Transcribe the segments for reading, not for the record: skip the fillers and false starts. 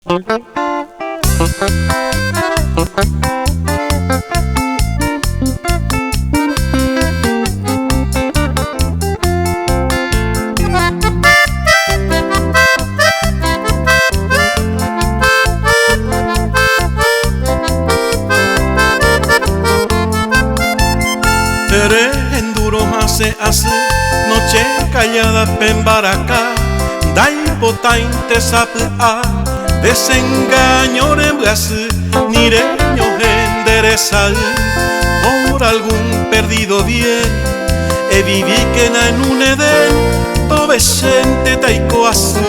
Tere enduro hace noche callada pembaraka dai potainte sapua desengaño reemplace nireño endereza por algún perdido bien e viví que na en un edén to vesente taiko asu.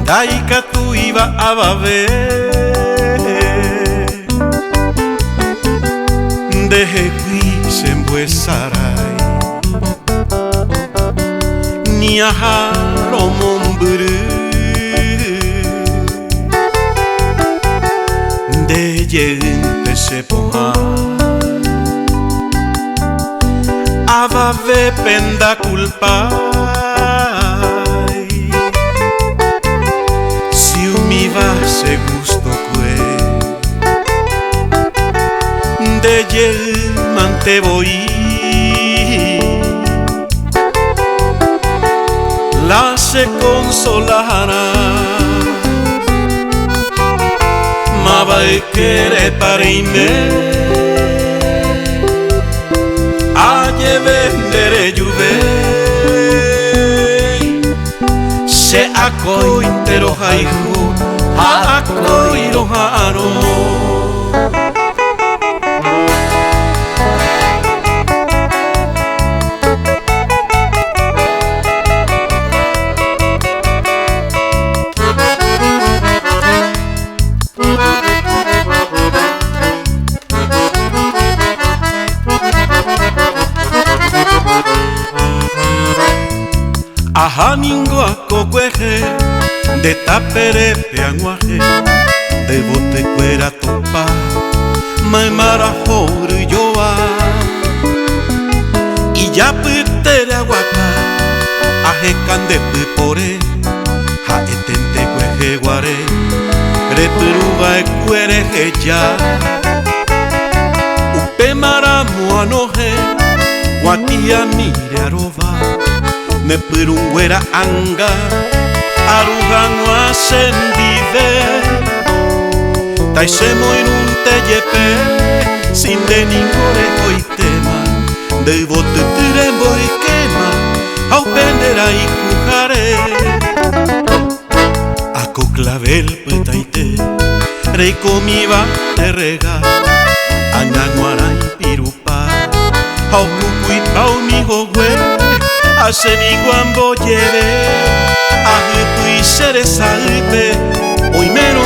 Daika tu iba a baber deje guisen buesaray ni a haro momburu de yente se poha a babe penda culpa mi base gusto que de yelmante voy la se consolará ma va e quere parime a vendere juve se ako intero haihu a ako iroharo. Aja ningo ako cueje de tapere peanguaje de bote cuera topa maimara joru yoa y ya putere aguaca aje cande pupore ja etente cueje guare repuruba e cuere ya upe maramu anoje guatia mire aroba ne purunguera anga arugano ascendive taisemo en un teyepe sin de ningore hoy tema de bote tirembo y quema au pendera y cujare ako clavel putaite rei comiba te rega ananguara y pirupa au cucuy pau mi jogüe hace mi guambo lleve a tu y seré salve hoy mero